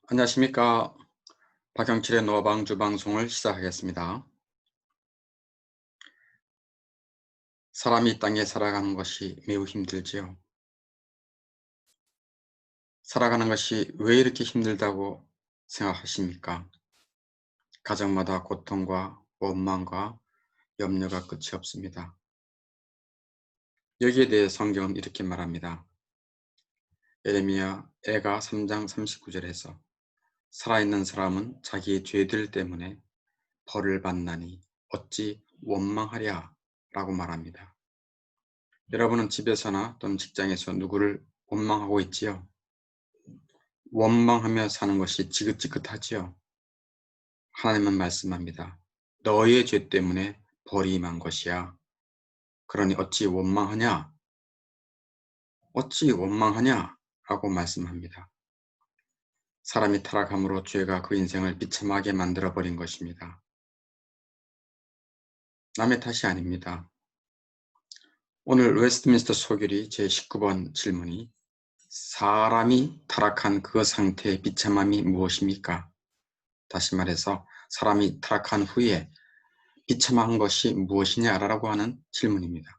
안녕하십니까. 박영칠의 노방주 방송을 시작하겠습니다. 사람이 이 땅에 살아가는 것이 매우 힘들지요. 살아가는 것이 왜 이렇게 힘들다고 생각하십니까? 가정마다 고통과 원망과 염려가 끝이 없습니다. 여기에 대해 성경은 이렇게 말합니다. 에레미야 3장 39절에서 살아있는 사람은 자기의 죄들 때문에 벌을 받나니 어찌 원망하랴 라고 말합니다. 여러분은 집에서나 또는 직장에서 누구를 원망하고 있지요? 원망하며 사는 것이 지긋지긋하지요? 하나님은 말씀합니다. 너의 죄 때문에 벌이 임한 것이야. 그러니 어찌 원망하냐? 어찌 원망하냐? 라고 말씀합니다. 사람이 타락함으로 죄가 그 인생을 비참하게 만들어버린 것입니다. 남의 탓이 아닙니다. 오늘 웨스트민스터 소결이 제19번 질문이 사람이 타락한 그 상태의 비참함이 무엇입니까? 다시 말해서 사람이 타락한 후에 비참한 것이 무엇이냐라고 하는 질문입니다.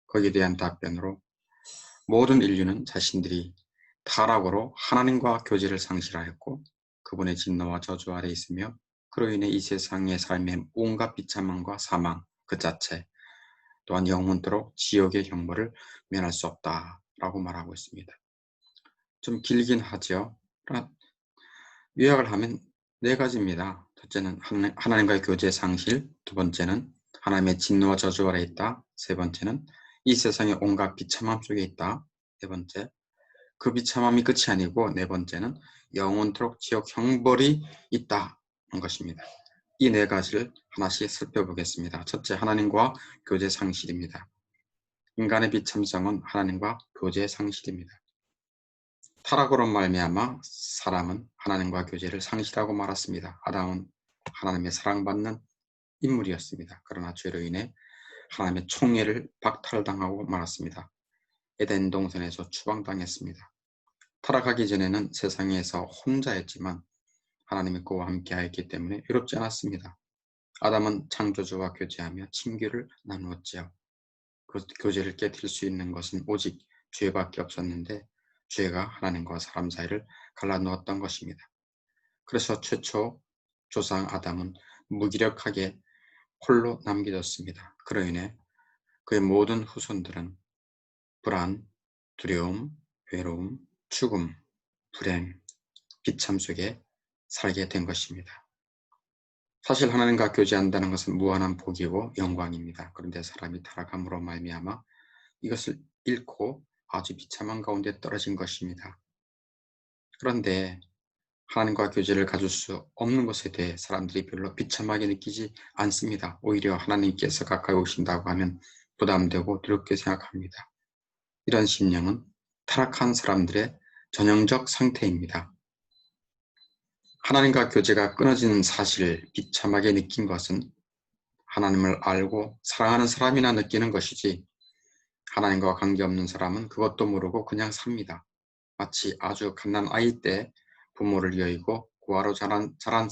거기에 대한 답변으로 모든 인류는 자신들이 타락으로 하나님과 교제를 상실하였고 그분의 진노와 저주 아래 있으며 그로 인해 이 세상의 삶의 온갖 비참함과 사망 그 자체 또한 영원토록 지옥의 형벌을 면할 수 없다라고 말하고 있습니다. 좀 길긴 하죠. 요약을 하면 네 가지입니다. 첫째는 하나님과의 교제 상실, 두 번째는 하나님의 진노와 저주 아래 있다, 세 번째는 이 세상의 온갖 비참함 속에 있다, 네 번째, 그 비참함이 끝이 아니고 네 번째는 영원토록 지옥 형벌이 있다는 것입니다. 이 네 가지를 하나씩 살펴보겠습니다. 첫째, 하나님과 교제 상실입니다. 인간의 비참성은 하나님과 교제 상실입니다. 타락으로 말미암아 사람은 하나님과 교제를 상실하고 말았습니다. 아담은 하나님의 사랑받는 인물이었습니다. 그러나 죄로 인해 하나님의 총애를 박탈당하고 말았습니다. 에덴 동산에서 추방당했습니다. 타락하기 전에는 세상에서 혼자였지만 하나님이 그와 함께하였기 때문에 외롭지 않았습니다. 아담은 창조주와 교제하며 친교를 나누었지요. 그 교제를 깨뜨릴 수 있는 것은 오직 죄밖에 없었는데 죄가 하나님과 사람 사이를 갈라놓았던 것입니다. 그래서 최초 조상 아담은 무기력하게 홀로 남겨졌습니다. 그로 인해 그의 모든 후손들은 불안, 두려움, 외로움, 죽음, 불행, 비참 속에 살게 된 것입니다. 사실 하나님과 교제한다는 것은 무한한 복이고 영광입니다. 그런데 사람이 타락함으로 말미암아 이것을 잃고 아주 비참한 가운데 떨어진 것입니다. 그런데 하나님과 교제를 가질 수 없는 것에 대해 사람들이 별로 비참하게 느끼지 않습니다. 오히려 하나님께서 가까이 오신다고 하면 부담되고 두렵게 생각합니다. 이런 심령은 타락한 사람들의 전형적 상태입니다. 하나님과 교제가 끊어지는 사실을 비참하게 느낀 것은 하나님을 알고 사랑하는 사람이나 느끼는 것이지 하나님과 관계없는 사람은 그것도 모르고 그냥 삽니다. 마치 아주 갓난 아이 때 부모를 여의고 고아로 자란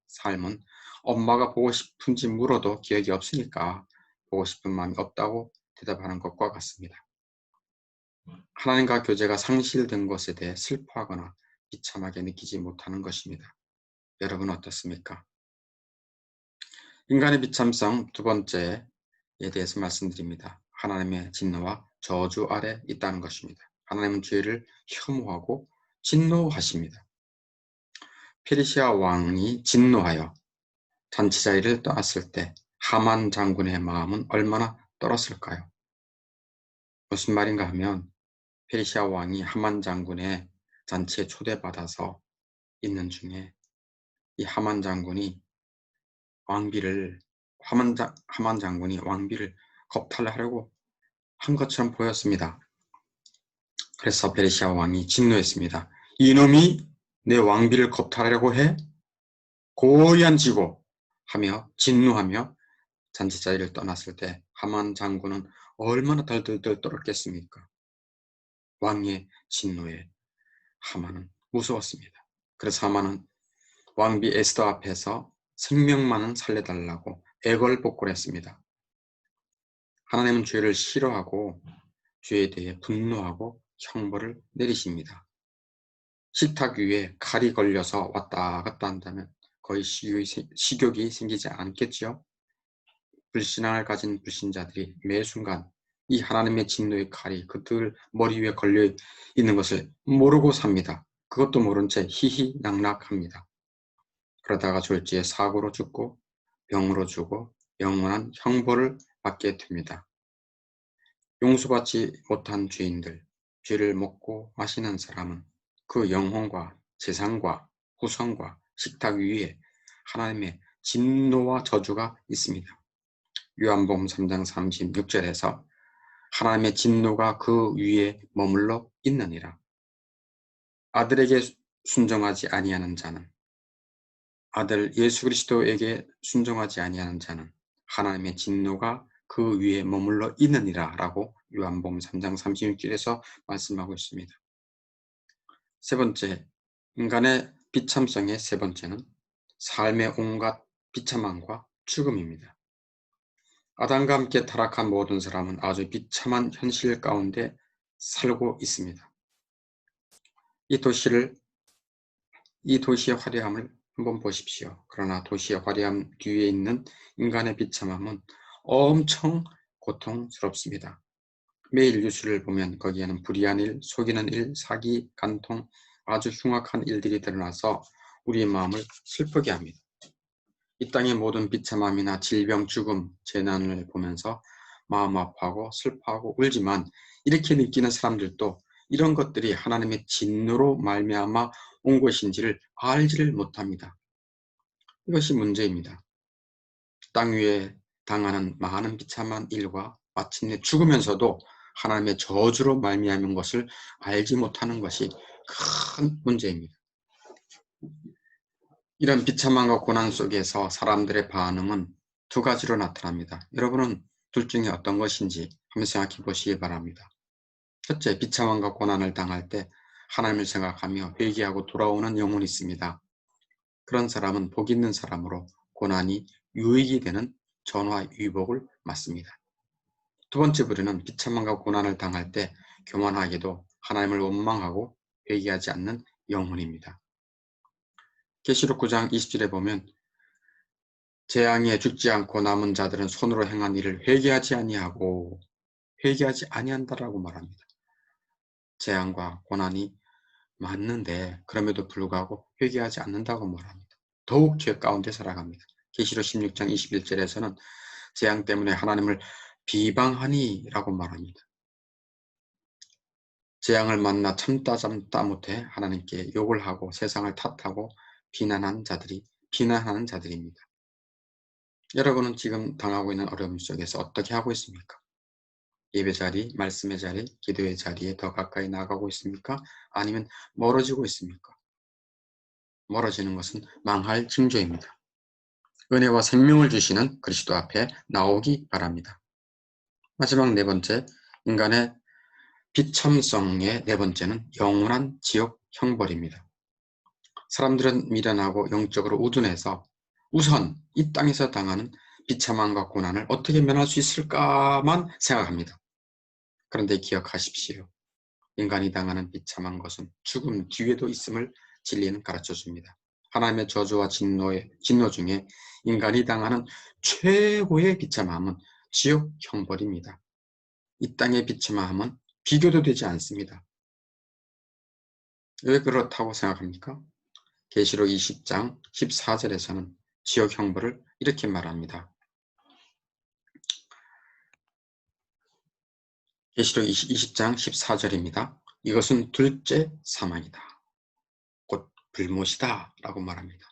삶은 엄마가 보고 싶은지 물어도 기억이 없으니까 보고 싶은 마음이 없다고 대답하는 것과 같습니다. 하나님과 교제가 상실된 것에 대해 슬퍼하거나 비참하게 느끼지 못하는 것입니다. 여러분은 어떻습니까? 인간의 비참성 두 번째에 대해서 말씀드립니다. 하나님의 진노와 저주 아래 있다는 것입니다. 하나님은 죄를 혐오하고 진노하십니다. 페르시아 왕이 진노하여 잔치자리를 떠났을 때 하만 장군의 마음은 얼마나 떨었을까요? 무슨 말인가 하면 페르시아 왕이 하만 장군의 잔치에 초대받아서 있는 중에 이 하만 장군이 하만 장군이 왕비를 겁탈하려고 한 것처럼 보였습니다. 그래서 페르시아 왕이 진노했습니다. 이놈이 내 왕비를 겁탈하려고 해? 고얀 지고 하며 진노하며 잔치자리를 떠났을 때 하만 장군은 얼마나 덜덜덜 떨었겠습니까? 왕의 진노에 하만은 무서웠습니다. 그래서 하만은 왕비 에스더 앞에서 생명만은 살려달라고 애걸복걸했습니다. 하나님은 죄를 싫어하고 죄에 대해 분노하고 형벌을 내리십니다. 식탁 위에 칼이 걸려서 왔다 갔다 한다면 거의 식욕이 생기지 않겠지요? 불신앙을 가진 불신자들이 매 순간 이 하나님의 진노의 칼이 그들 머리 위에 걸려 있는 것을 모르고 삽니다. 그것도 모른 채 희희낙낙합니다. 그러다가 졸지에 사고로 죽고 병으로 죽고 영원한 형벌을 받게 됩니다. 용서받지 못한 죄인들, 죄를 먹고 마시는 사람은 그 영혼과 재산과 후손과 식탁 위에 하나님의 진노와 저주가 있습니다. 요한복음 3장 36절에서 하나님의 진노가 그 위에 머물러 있느니라. 아들에게 순종하지 아니하는 자는, 아들 예수 그리스도에게 순종하지 아니하는 자는 하나님의 진노가 그 위에 머물러 있느니라 라고 요한복음 3장 36절에서 말씀하고 있습니다. 세 번째, 인간의 비참성의 세 번째는 삶의 온갖 비참함과 죽음입니다. 아담과 함께 타락한 모든 사람은 아주 비참한 현실 가운데 살고 있습니다. 이 도시의 화려함을 한번 보십시오. 그러나 도시의 화려함 뒤에 있는 인간의 비참함은 엄청 고통스럽습니다. 매일 뉴스를 보면 거기에는 불의한 일, 속이는 일, 사기, 간통, 아주 흉악한 일들이 드러나서 우리의 마음을 슬프게 합니다. 이 땅의 모든 비참함이나 질병, 죽음, 재난을 보면서 마음 아파하고 슬퍼하고 울지만 이렇게 느끼는 사람들도 이런 것들이 하나님의 진노로 말미암아 온 것인지를 알지를 못합니다. 이것이 문제입니다. 땅 위에 당하는 많은 비참한 일과 마침내 죽으면서도 하나님의 저주로 말미암은 것을 알지 못하는 것이 큰 문제입니다. 이런 비참함과 고난 속에서 사람들의 반응은 두 가지로 나타납니다. 여러분은 둘 중에 어떤 것인지 한번 생각해 보시기 바랍니다. 첫째, 비참함과 고난을 당할 때 하나님을 생각하며 회개하고 돌아오는 영혼이 있습니다. 그런 사람은 복 있는 사람으로 고난이 유익이 되는 전화위복을 맞습니다. 두 번째 부류는 비참함과 고난을 당할 때 교만하게도 하나님을 원망하고 회개하지 않는 영혼입니다. 계시록 9장 20절에 보면 재앙에 죽지 않고 남은 자들은 손으로 행한 일을 회개하지 아니한다라고 말합니다. 재앙과 고난이 맞는데 그럼에도 불구하고 회개하지 않는다고 말합니다. 더욱 죄 가운데 살아갑니다. 계시록 16장 21절에서는 재앙 때문에 하나님을 비방하니 라고 말합니다. 재앙을 만나 참다 못해 하나님께 욕을 하고 세상을 탓하고 비난하는 자들입니다. 여러분은 지금 당하고 있는 어려움 속에서 어떻게 하고 있습니까? 예배 자리, 말씀의 자리, 기도의 자리에 더 가까이 나가고 있습니까? 아니면 멀어지고 있습니까? 멀어지는 것은 망할 징조입니다. 은혜와 생명을 주시는 그리스도 앞에 나오기 바랍니다. 마지막 네 번째, 인간의 비참성의 네 번째는 영원한 지옥 형벌입니다. 사람들은 미련하고 영적으로 우둔해서 우선 이 땅에서 당하는 비참함과 고난을 어떻게 면할 수 있을까만 생각합니다. 그런데 기억하십시오. 인간이 당하는 비참한 것은 죽음 뒤에도 있음을 진리는 가르쳐줍니다. 하나님의 저주와 진노 중에 인간이 당하는 최고의 비참함은 지옥 형벌입니다. 이 땅의 비참함은 비교도 되지 않습니다. 왜 그렇다고 생각합니까? 계시록 20장 14절에서는 지옥 형벌을 이렇게 말합니다. 계시록 20장 14절입니다. 이것은 둘째 사망이다. 곧 불못이다 라고 말합니다.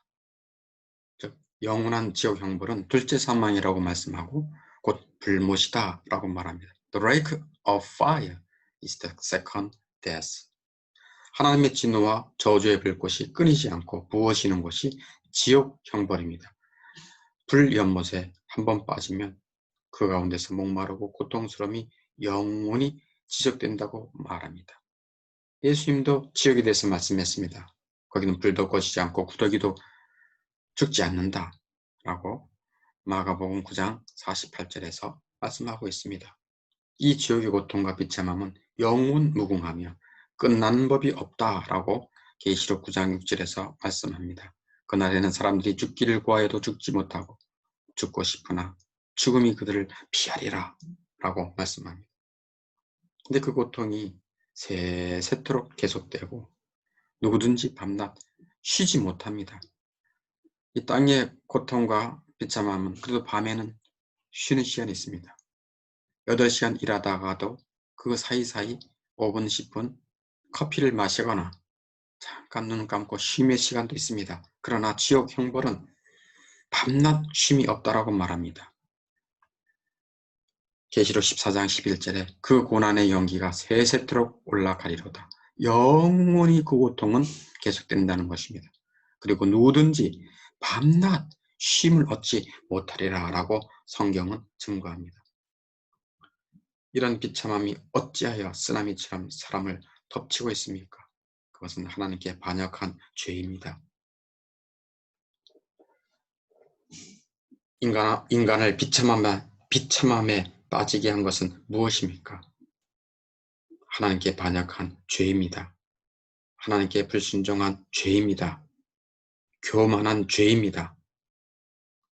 즉 영원한 지옥 형벌은 둘째 사망이라고 말씀하고 곧 불못이다 라고 말합니다. The lake of fire is the second death. 하나님의 진노와 저주의 불꽃이 끊이지 않고 부어지는 곳이 지옥 형벌입니다. 불 연못에 한번 빠지면 그 가운데서 목마르고 고통스러움이 영원히 지속된다고 말합니다. 예수님도 지옥에 대해서 말씀했습니다. 거기는 불도 꺼지지 않고 구더기도 죽지 않는다 라고 마가복음 9장 48절에서 말씀하고 있습니다. 이 지옥의 고통과 비참함은 영원 무궁하며 끝나는 법이 없다라고 계시록 9장 6절에서 말씀합니다. 그날에는 사람들이 죽기를 구하여도 죽지 못하고 죽고 싶으나 죽음이 그들을 피하리라 라고 말씀합니다. 근데 그 고통이 세세토록 계속되고 누구든지 밤낮 쉬지 못합니다. 이 땅의 고통과 비참함은 그래도 밤에는 쉬는 시간이 있습니다. 8시간 일하다가도 그 사이사이 5분, 10분 커피를 마시거나 잠깐 눈 감고 쉼의 시간도 있습니다. 그러나 지옥 형벌은 밤낮 쉼이 없다라고 말합니다. 계시록 14장 11절에 그 고난의 연기가 세세토록 올라가리로다. 영원히 그 고통은 계속된다는 것입니다. 그리고 누구든지 밤낮 쉼을 얻지 못하리라 라고 성경은 증거합니다. 이런 비참함이 어찌하여 쓰나미처럼 사람을 덮치고 있습니까? 그것은 하나님께 반역한 죄입니다. 인간을 비참함에 빠지게 한 것은 무엇입니까? 하나님께 반역한 죄입니다. 하나님께 불순종한 죄입니다. 교만한 죄입니다.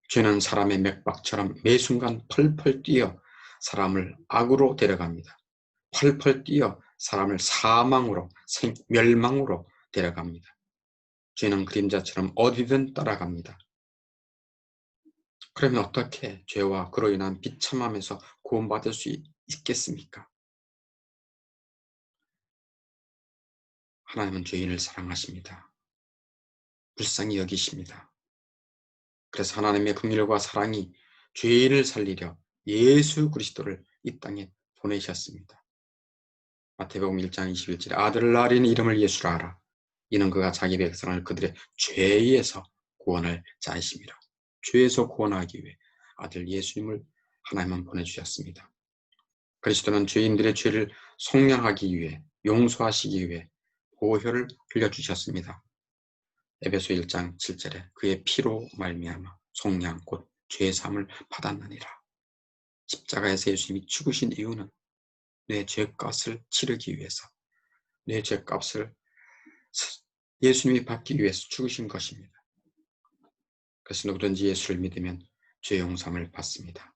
죄는 사람의 맥박처럼 매 순간 펄펄 뛰어 사람을 악으로 데려갑니다. 펄펄 뛰어 사람을 사망으로, 멸망으로 데려갑니다. 죄는 그림자처럼 어디든 따라갑니다. 그러면 어떻게 죄와 그로 인한 비참함에서 구원받을 수 있겠습니까? 하나님은 죄인을 사랑하십니다. 불쌍히 여기십니다. 그래서 하나님의 긍휼과 사랑이 죄인을 살리려 예수 그리스도를 이 땅에 보내셨습니다. 마태복음 1장 21절에 아들을 낳으리니 이름을 예수라 하라. 이는 그가 자기 백성을 그들의 죄에서 구원을 자이심이라. 죄에서 구원하기 위해 아들 예수님을 하나님은 보내주셨습니다. 그리스도는 죄인들의 죄를 속량하기 위해, 용서하시기 위해 보혈을 흘려주셨습니다. 에베소 1장 7절에 그의 피로 말미암아 속량 곧 죄사함을 받았느니라. 십자가에서 예수님이 죽으신 이유는 내 죄값을 치르기 위해서, 내 죄값을 예수님이 받기 위해서 죽으신 것입니다. 그래서 누구든지 예수를 믿으면 죄 용서함을 받습니다.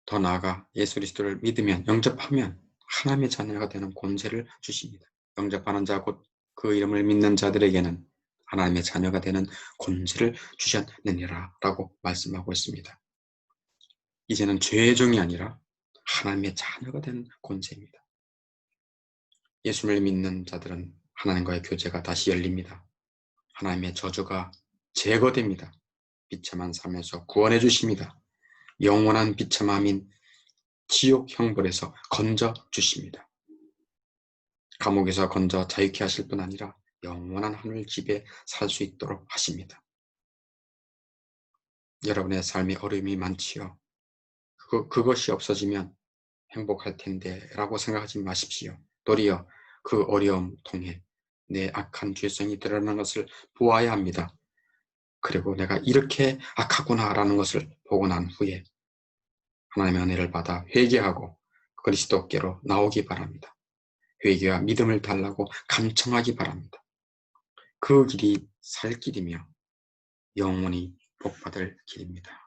더 나아가 예수 그리스도를 믿으면, 영접하면 하나님의 자녀가 되는 권세를 주십니다. 영접하는 자 곧 그 이름을 믿는 자들에게는 하나님의 자녀가 되는 권세를 주셨느니라 라고 말씀하고 있습니다. 이제는 죄의 종이 아니라 하나님의 자녀가 되는 권세입니다. 예수를 믿는 자들은 하나님과의 교제가 다시 열립니다. 하나님의 저주가 제거됩니다. 비참한 삶에서 구원해 주십니다. 영원한 비참함인 지옥 형벌에서 건져 주십니다. 감옥에서 건져 자유케 하실 뿐 아니라 영원한 하늘 집에 살 수 있도록 하십니다. 여러분의 삶에 어려움이 많지요. 그것이 없어지면 행복할 텐데 라고 생각하지 마십시오. 도리어 그 어려움 통해 내 악한 죄성이 드러나는 것을 보아야 합니다. 그리고 내가 이렇게 악하구나 라는 것을 보고 난 후에 하나님의 은혜를 받아 회개하고 그리스도께로 나오기 바랍니다. 회개와 믿음을 달라고 간청하기 바랍니다. 그 길이 살 길이며 영원히 복받을 길입니다.